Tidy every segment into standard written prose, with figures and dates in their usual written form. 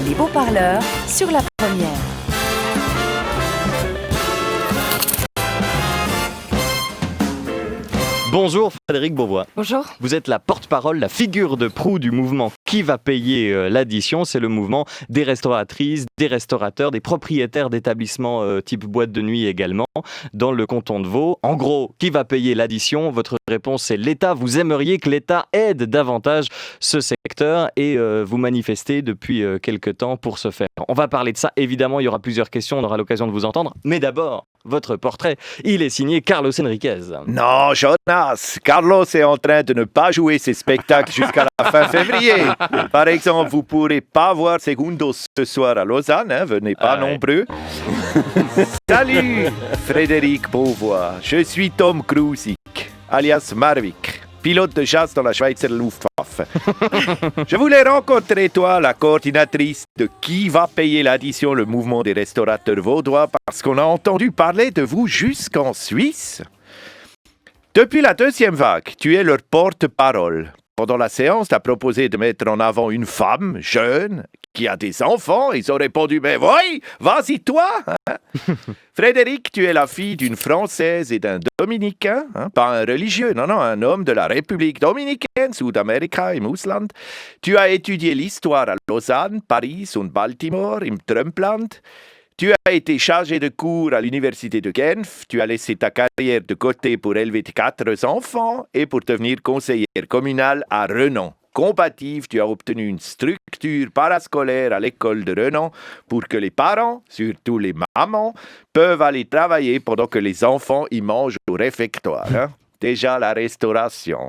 Les Beaux-Parleurs sur la première. Bonjour Frédéric Beauvois. Bonjour. Vous êtes la porte-parole, la figure de proue du mouvement Qui va payer l'addition ? C'est le mouvement des restauratrices, des restaurateurs, des propriétaires d'établissements type boîte de nuit également, dans le canton de Vaud. En gros, qui va payer l'addition ? Votre réponse c'est l'État. Vous aimeriez que l'État aide davantage ce secteur et vous manifestez depuis quelques temps pour ce faire. On va parler de ça, évidemment, il y aura plusieurs questions, on aura l'occasion de vous entendre. Mais d'abord, votre portrait, il est signé Carlos Enriquez. Non, Jonas, Carlos est en train de ne pas jouer ses spectacles jusqu'à la fin février. Par exemple, vous ne pourrez pas voir Segundo ce soir à Lausanne, venez pas nombreux. Salut, Frédéric Beauvois, je suis Tom Krusik, alias Marvik, pilote de chasse dans la Schweizer Luftwaffe. Je voulais rencontrer toi, la coordinatrice de Qui va payer l'addition, le mouvement des restaurateurs vaudois, parce qu'on a entendu parler de vous jusqu'en Suisse. Depuis la deuxième vague, tu es leur porte-parole. Pendant la séance, tu as proposé de mettre en avant une femme jeune qui a des enfants. Ils ont répondu « Mais oui, vas-y toi !» Frédéric, tu es la fille d'une Française et d'un Dominicain, pas un religieux, non, un homme de la République dominicaine, Südamerika, im Ausland. Tu as étudié l'histoire à Lausanne, Paris und Baltimore, im Trumpland. Tu as été chargé de cours à l'université de Genf, tu as laissé ta carrière de côté pour élever tes 4 enfants et pour devenir conseillère communale à Renan. Combative, tu as obtenu une structure parascolaire à l'école de Renan pour que les parents, surtout les mamans, peuvent aller travailler pendant que les enfants y mangent au réfectoire. Déjà la restauration.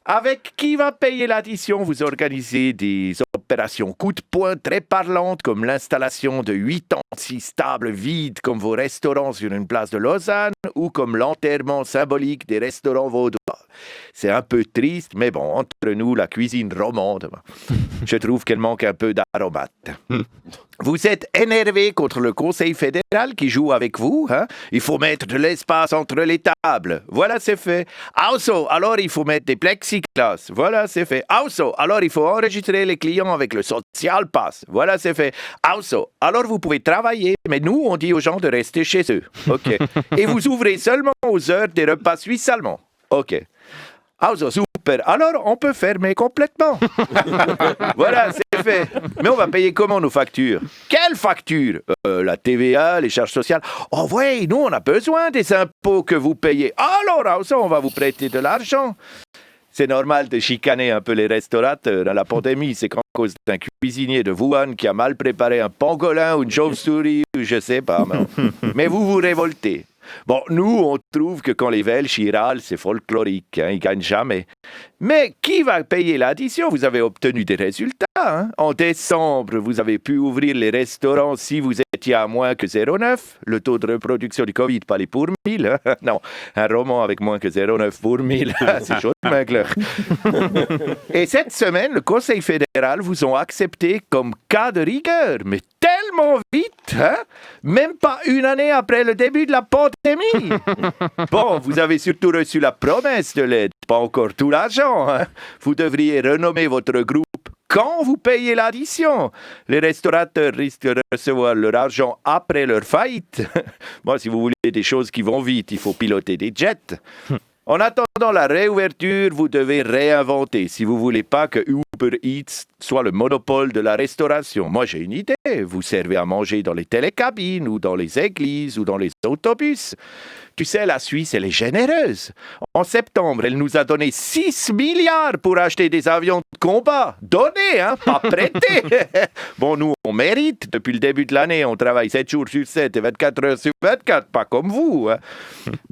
Avec Qui va payer l'addition, vous organisez des opérations coup de poing très parlantes comme l'installation de 8 tables vides comme vos restaurants sur une place de Lausanne ou comme l'enterrement symbolique des restaurants vaudois. C'est un peu triste, mais bon, entre nous, la cuisine romande, je trouve qu'elle manque un peu d'aromate. Vous êtes énervé contre le Conseil fédéral qui joue avec vous, Il faut mettre de l'espace entre les tables. Voilà, c'est fait. Also, alors il faut mettre des plexiglas. Voilà, c'est fait. Also, alors il faut enregistrer les clients avec le social pass. Voilà, c'est fait. Also, alors vous pouvez travailler, mais nous, on dit aux gens de rester chez eux. OK. Et vous ouvrez seulement aux heures des repas suisses allemands. OK. Also, super. Alors, on peut fermer complètement. Voilà, c'est fait. Mais on va payer comment nos factures ? Quelles factures ? La TVA, les charges sociales. Oh oui, nous, on a besoin des impôts que vous payez. Alors, also, on va vous prêter de l'argent. C'est normal de chicaner un peu les restaurateurs. Dans la pandémie, c'est qu'à cause d'un cuisinier de Wuhan qui a mal préparé un pangolin ou une chauve-souris, ou je sais pas. Mais vous vous révoltez. Bon, nous, on trouve que quand les Belges y râlent, c'est folklorique, ils gagnent jamais. Mais qui va payer l'addition ? Vous avez obtenu des résultats. En décembre, vous avez pu ouvrir les restaurants si vous étiez à moins que 0,9. Le taux de reproduction du Covid, pas les pour 1000. Non, un roman avec moins que 0,9 pour 1000, c'est chaud, Mengler. Et cette semaine, le Conseil fédéral vous ont accepté comme cas de rigueur, mais tellement vite, même pas une année après le début de la pandémie. Bon, vous avez surtout reçu la promesse de l'aide, pas encore tout l'argent. Vous devriez renommer votre groupe quand vous payez l'addition. Les restaurateurs risquent de recevoir leur argent après leur faillite. Bon, si vous voulez des choses qui vont vite, il faut piloter des jets. En attendant la réouverture, vous devez réinventer si vous ne voulez pas que Uber Eats soit le monopole de la restauration. Moi, j'ai une idée. Vous servez à manger dans les télécabines ou dans les églises ou dans les autobus. Tu sais, la Suisse, elle est généreuse. En septembre, elle nous a donné 6 milliards pour acheter des avions de combat. Donné, pas prêté. Bon, nous, on mérite. Depuis le début de l'année, on travaille 7 jours sur 7 et 24 heures sur 24, pas comme vous.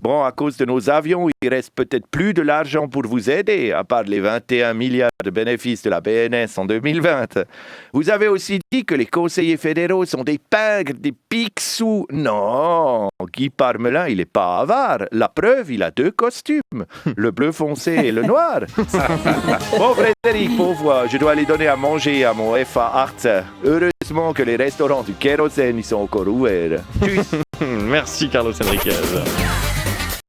Bon, à cause de nos avions, il reste peut-être plus de l'argent pour vous aider, à part les 21 milliards de bénéfices de la BNS en 2020. Vous avez aussi dit que les conseillers fédéraux sont des pingres, des piques-sous. Non, Guy Parmelin, il n'est pas avare. La preuve, il a 2 costumes, le bleu foncé et le noir. Bon, Frédéric Beauvois, je dois aller donner à manger à mon FA Arts. Heureusement que les restaurants du Kérosène, ils sont encore ouverts. Merci Carlos Enriquez.